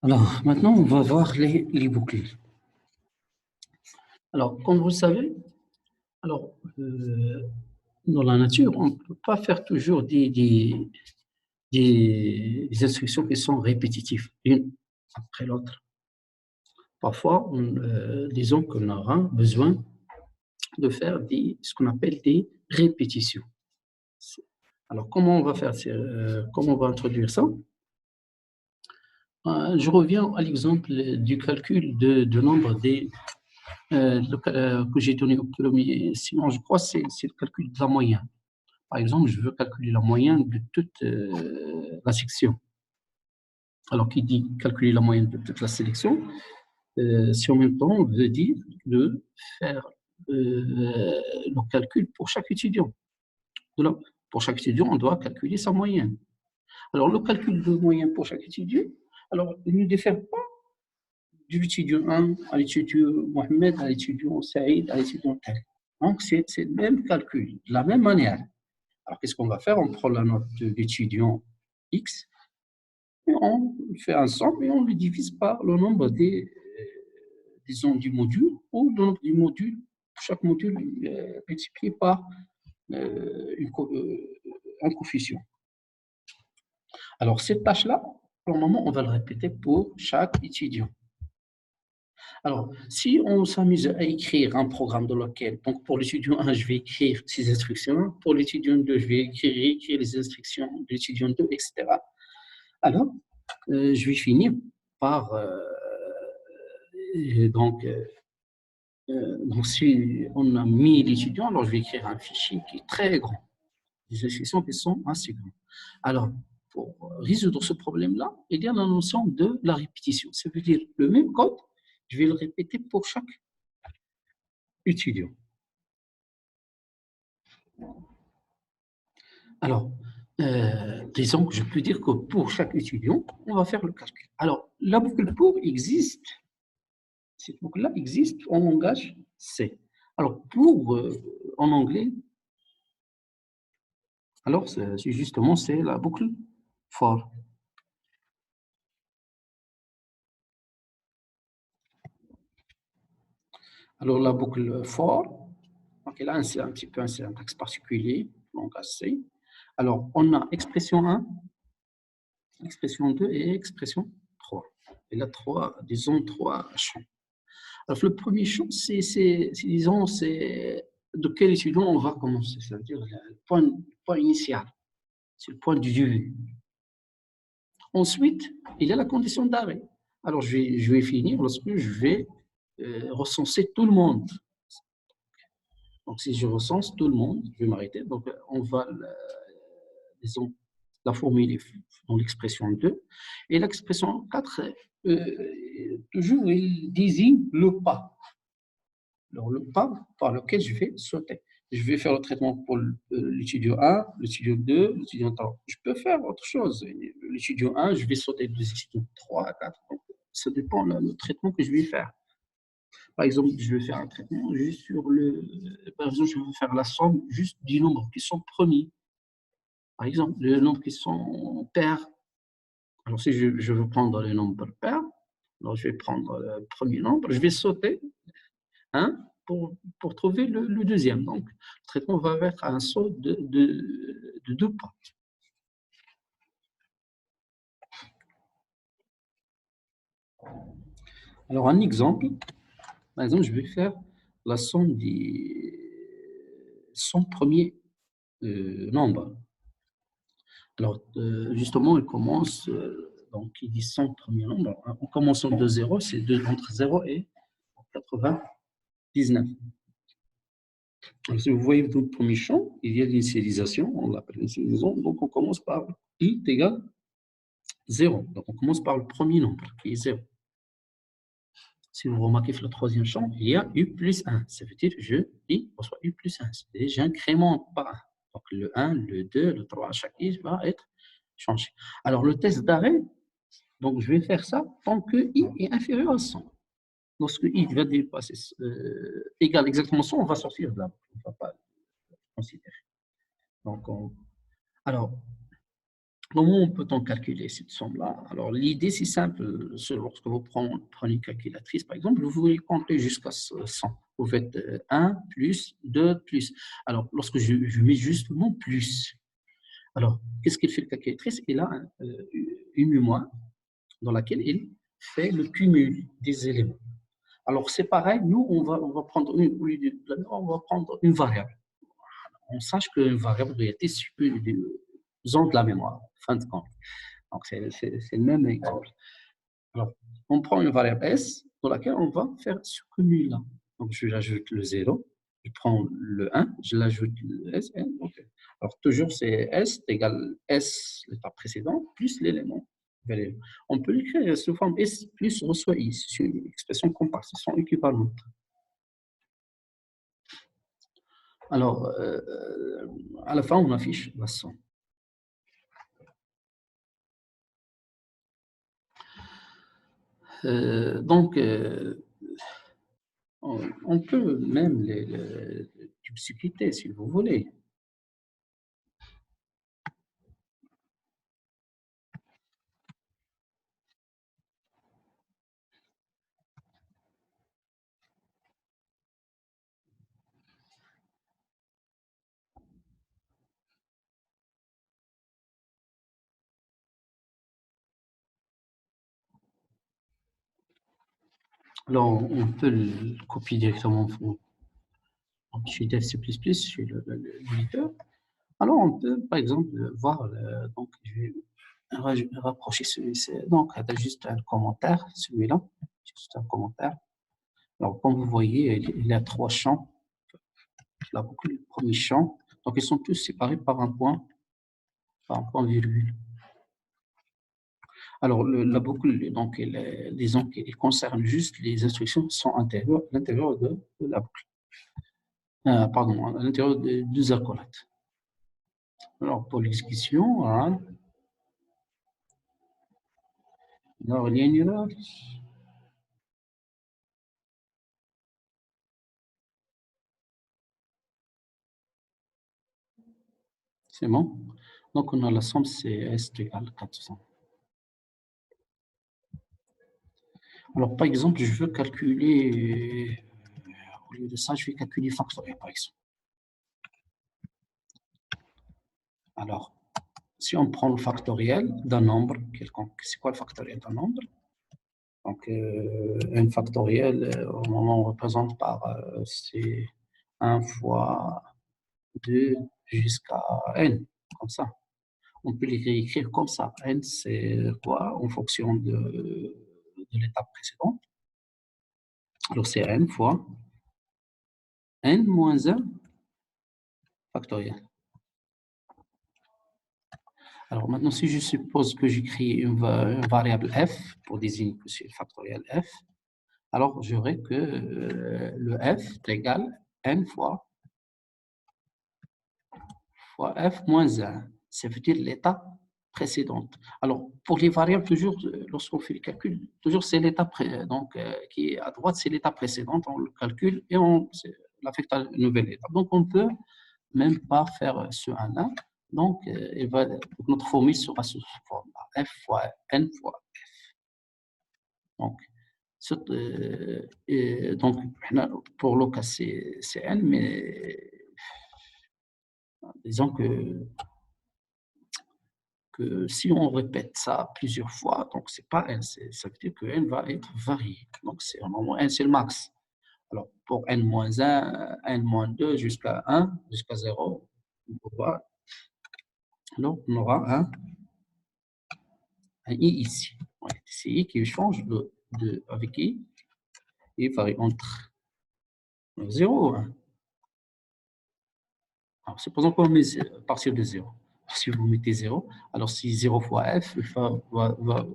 Alors, maintenant, on va voir les boucles. Alors, comme vous le savez, alors, dans la nature, on ne peut pas faire toujours des instructions qui sont répétitives, une après l'autre. Parfois, disons qu'on aura besoin de faire ce qu'on appelle des répétitions. Alors, comment on va faire, comment on va introduire ça? Je reviens à l'exemple du calcul de nombre que j'ai donné au premier, sinon je crois que c'est le calcul de la moyenne. Par exemple, je veux calculer la moyenne de toute la section. Alors, qui dit calculer la moyenne de toute la sélection, si en même temps on veut dire de faire le calcul pour chaque étudiant. Donc, pour chaque étudiant, on doit calculer sa moyenne. Alors, le calcul de moyenne pour chaque étudiant, alors, il ne diffère pas de l'étudiant 1 à l'étudiant Mohamed, à l'étudiant Saïd, à l'étudiant tel. Donc, c'est le même calcul, de la même manière. Alors, qu'est-ce qu'on va faire? On prend la note de l'étudiant X et on fait un somme et on le divise par le nombre disons, du module ou le nombre du module. Chaque module est multiplié par un coefficient. Alors, cette tâche-là, pour le moment, on va le répéter pour chaque étudiant. Alors, si on s'amuse à écrire un programme dans lequel, donc pour l'étudiant 1, je vais écrire ses instructions, pour l'étudiant 2, je vais écrire les instructions de l'étudiant 2, etc. Alors, je vais finir par, donc, si on a mis l'étudiant, alors je vais écrire un fichier qui est très grand, des instructions qui sont assez grandes. Alors, pour résoudre ce problème-là, il y a la notion de la répétition. Ça veut dire le même code, je vais le répéter pour chaque étudiant. Alors, disons que je peux dire que pour chaque étudiant, on va faire le calcul. Alors, la boucle pour existe, cette boucle-là existe en langage C. Alors, pour en anglais, alors justement, c'est la boucle for. Alors, la boucle for, donc là, c'est un petit peu un syntaxe particulier, langage C. Alors, on a expression 1, expression 2 et expression 3. Et là, disons, trois champs. Alors, le premier champ, disons, c'est de quel étudiant on va commencer. Ça veut dire le point initial. C'est le point du début. Ensuite, il y a la condition d'arrêt. Alors, je vais finir lorsque je vais recenser tout le monde. Donc, si je recense tout le monde, je vais m'arrêter. Donc, on va, disons, la formuler dans l'expression 2. Et l'expression 4, toujours, il désigne le pas. Alors, le pas par lequel je vais sauter. Je vais faire le traitement pour l'étudiant 1, l'étudiant 2, l'étudiant 3. Je peux faire autre chose. L'étudiant 1, je vais sauter des étudiants 3 à 4. Donc, ça dépend du traitement que je vais faire. Par exemple, je vais faire un traitement juste sur par exemple, je vais faire la somme juste du nombre qui sont premiers. Par exemple, le nombre qui sont pairs. Alors, si je veux prendre les nombres pairs, alors je vais prendre le premier nombre, je vais sauter 1 pour trouver le deuxième. Donc, le traitement va être un saut de 2 pas. Alors, un exemple, par exemple, je vais faire la somme des 100 premiers nombres. Alors, justement, il commence, donc il dit 100 premiers nombres. En commençant de 0, c'est entre 0 et 99. Alors, si vous voyez dans le premier champ, il y a l'initialisation, on l'appelle l'initialisation, donc on commence par i égale 0. Donc, on commence par le premier nombre, qui est 0. Si vous remarquez le troisième champ, il y a u plus 1. Ça veut dire que i reçoit u plus 1. C'est-à-dire j'incrémente par 1. Donc, le 1, le 2, le 3, chaque i va être changé. Alors, le test d'arrêt, donc je vais faire ça tant que i est inférieur à 100. Lorsque i va dépasser égal exactement 100, on va sortir de là. On ne va pas le considérer. Donc, alors, Comment peut-on calculer cette somme-là? Alors, l'idée, c'est simple. Lorsque vous prenez une calculatrice, par exemple, vous voulez compter jusqu'à 100. Vous faites 1 plus 2 plus. Alors, lorsque je mets juste le mot plus, alors, qu'est-ce qu'il fait le calculatrice? Il a une mémoire dans laquelle il fait le cumul des éléments. Alors, c'est pareil, nous, on va prendre on va prendre une variable. On sache qu'une variable doit être issue de la mémoire, fin de compte. Donc, c'est le même exemple. Alors, on prend une variable S dans laquelle on va faire ce cumul-là. Donc, je l'ajoute le 0, je prends le 1, je l'ajoute le S. Okay. Alors, toujours, c'est S égale S, l'état précédent, plus l'élément. On peut l'écrire sous forme S plus reçoit I. C'est une expression compacte, elles sont équivalentes. Alors, à la fin, on affiche la somme. Donc, on peut même les substituer si vous voulez. Alors, on peut le copier directement chez DevC++, chez l'éditeur. Alors, on peut, par exemple, voir, donc, je vais rapprocher celui-ci. Donc, il y a juste un commentaire, celui-là, juste un commentaire. Alors, comme vous voyez, il y a 3 champs. La boucle, le premier champ. Donc, ils sont tous séparés par un point virgule. Alors, la boucle, donc, disons qu'elle concerne juste les instructions qui sont à l'intérieur de la boucle. Pardon, à l'intérieur de deux accolades. Alors, pour l'exécution, hein, alors, il y a une erreur. C'est bon. Donc, on a la somme CS égale 400. Alors, par exemple, je veux calculer, au lieu de ça, je vais calculer factoriel, par exemple. Alors, si on prend le factoriel d'un nombre quelconque, c'est quoi le factoriel d'un nombre? Donc, n factoriel, on représente par, c'est 1 fois 2 jusqu'à n, comme ça. On peut les réécrire comme ça. N, c'est quoi? En fonction de l'étape précédente. Alors, c'est n fois n moins 1 factoriel. Alors, maintenant, si je suppose que j'écris une variable f pour désigner que c'est le factoriel f, alors j'aurai que le f est égal à n fois f moins 1. Ça veut dire l'étape précédente. Alors, pour les variables, toujours, lorsqu'on fait le calcul, toujours c'est l'étape donc qui est à droite, c'est l'étape précédente, on le calcule et on l'affecte à une nouvelle étape. Donc, on ne peut même pas faire ce 1-là. Donc, notre formule sera sous forme f fois n fois f. Donc, donc pour le cas, c'est n, mais disons que si on répète ça plusieurs fois, donc c'est pas n, ça veut dire que n va être varié. Donc, c'est normalement n, c'est le max. Alors, pour n-1, n-2 jusqu'à 1, jusqu'à 0, alors on aura un i ici. C'est i qui change avec i et varie entre 0 et 1. Alors, supposons qu'on met à partir de 0. Si vous mettez 0, alors si 0 fois f va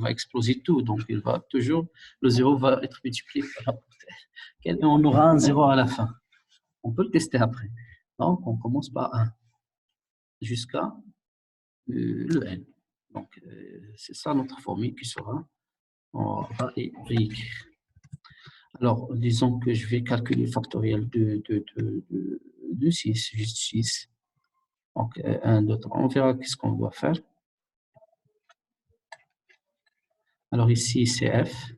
exploser tout. Donc, il va toujours, le 0 va être multiplié par rapport à et on aura un 0 à la fin. On peut le tester après. Donc, on commence par 1 jusqu'à le n. Donc, c'est ça notre formule qui sera, on va réécrire. Alors, disons que je vais calculer le factoriel de 6, juste 6. Donc, 1, 2, 3. On verra qu'est-ce qu'on doit faire. Alors ici, c'est f.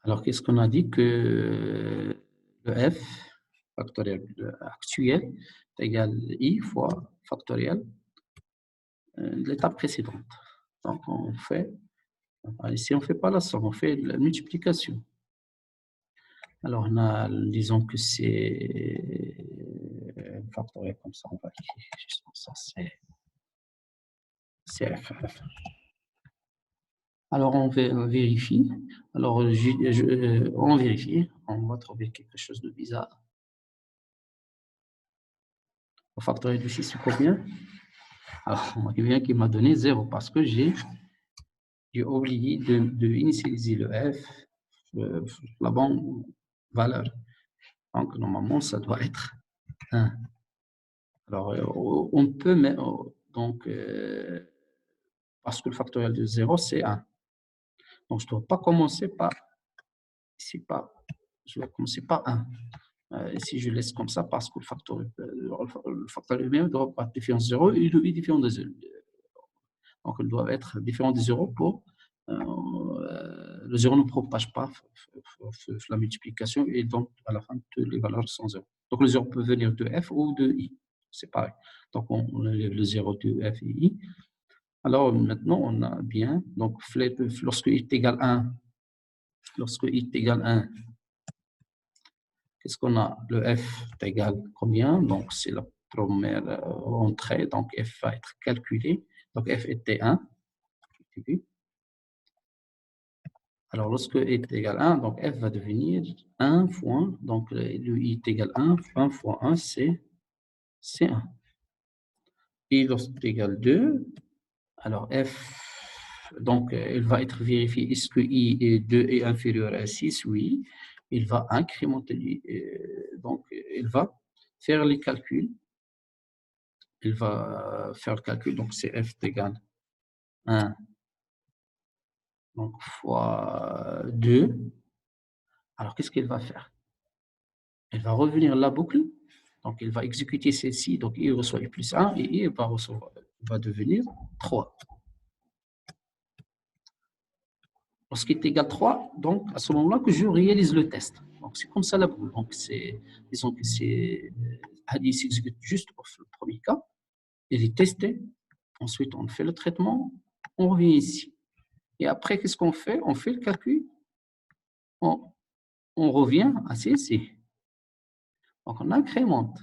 Alors, qu'est-ce qu'on a dit? Que le f factoriel actuel est égal à i fois factoriel de l'étape précédente. Donc, on fait, ici, on ne fait pas la somme, on fait la multiplication. Alors, on a, disons que c'est factoriel comme ça, on va écrire juste comme ça, c'est f. Alors, on vérifie. Alors, on vérifie. On va trouver quelque chose de bizarre. Au factoriel de 6, c'est combien? Alors, on voit bien qu'il m'a donné 0 parce que j'ai oublié de initialiser le f, la bonne valeur. Donc, normalement, ça doit être 1. Alors, on peut mettre, donc, parce que le factoriel de 0, c'est 1. Donc, je ne dois pas commencer par, je dois commencer par 1. Si je laisse comme ça, parce que le factoriel lui-même doit être différent de 0 et il est différent de 0. Donc, ils doivent être différents des 0 pour le 0 ne propage pas la multiplication et donc à la fin, toutes les valeurs sont 0. Donc, le 0 peut venir de f ou de i. C'est pareil. Donc, on enlève le 0 de f et i. Alors, maintenant, on a bien, donc, lorsque i est égal à 1, qu'est-ce qu'on a? Le f est égal à combien? Donc, c'est la première entrée. Donc, f va être calculé. Donc, f était 1. Alors, lorsque est égal à 1, donc f va devenir 1 fois, donc le i est égal à 1 fois 1, c'est 1. Et lorsque est égal à 2, alors f, donc elle va être vérifiée, est-ce que i est 2 est inférieur à 6? Oui. Il va incrémenter, donc il va faire les calculs. Il va faire le calcul, donc c'est f égale 1 donc, fois 2. Alors, qu'est-ce qu'il va faire? Elle va revenir la boucle, donc il va exécuter celle-ci, donc i reçoit i plus 1 et i va devenir 3. Lorsqu'il est égal à 3, donc à ce moment-là que je réalise le test. Donc c'est comme ça la boucle. Donc disons que il s'exécute juste pour le premier cas, il est testé, ensuite on fait le traitement, on revient ici. Et après, qu'est-ce qu'on fait? On fait le calcul, on revient à celle-ci. Donc on incrémente.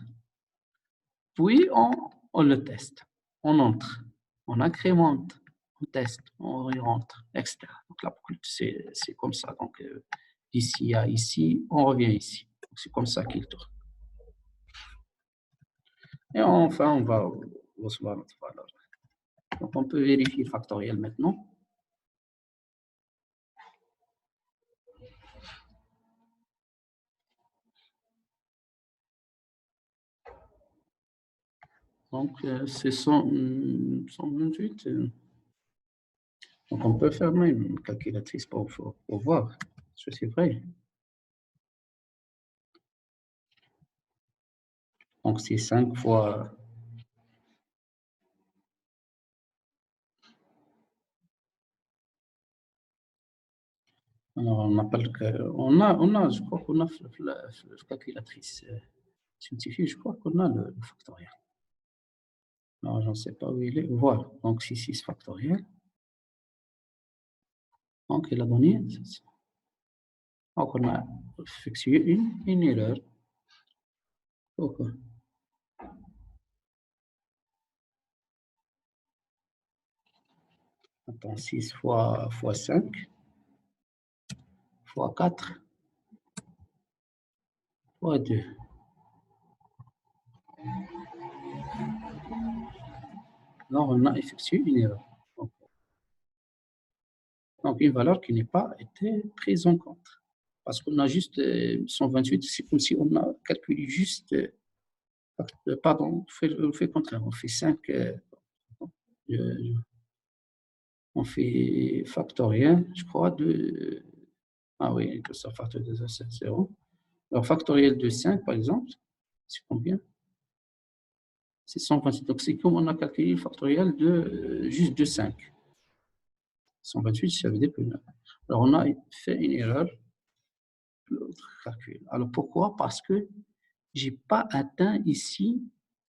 Puis, on le teste, on entre, on incrémente, on teste, on rentre, etc. Donc, la boucle, c'est comme ça. Donc, d'ici à ici, on revient ici. C'est comme ça qu'il tourne. Et enfin, on va recevoir notre valeur. Donc, on peut vérifier le factoriel maintenant. Donc, c'est 128. Donc, on peut faire même une calculatrice pour voir ce que c'est vrai. Donc, c'est 5 fois... Alors, on appelle je crois qu'on a la calculatrice scientifique, je crois qu'on a le factoriel. Alors, je ne sais pas où il est. Voilà, donc 6 factoriel. Donc, il a donné. Donc, on a effectué une erreur. Pourquoi? Attends, 6 fois 5 fois 4 fois 2. Alors, on a effectué une erreur. Donc, une valeur qui n'est pas été prise en compte. Parce qu'on a juste 128, c'est comme si on a calculé juste, pardon, on fait le contraire, on fait 5, on fait factoriel, je crois, ah oui, que ça factoriel de 0. Alors, factoriel de 5, par exemple, c'est combien? C'est 128. Donc, c'est comme on a calculé le factoriel de juste de 5. 128, ça veut dire que... Alors, on a fait une erreur de l'autre calcul. Alors, pourquoi? Parce que je n'ai pas atteint ici,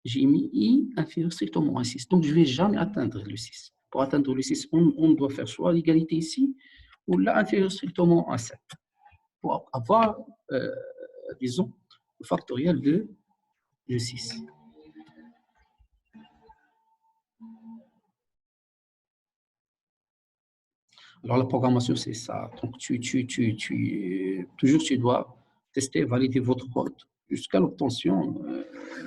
j'ai mis I inférieur strictement à 6. Donc, je ne vais jamais atteindre le 6. Pour atteindre le 6, on doit faire soit l'égalité ici, ou là, inférieur strictement à 7. Pour avoir, disons, le factoriel de 6. Alors, la programmation, c'est ça. Donc, toujours, tu dois tester, valider votre code jusqu'à l'obtention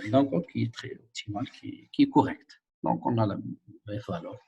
d'un code qui est très optimal, qui est correct. Donc, on a la vraie valeur.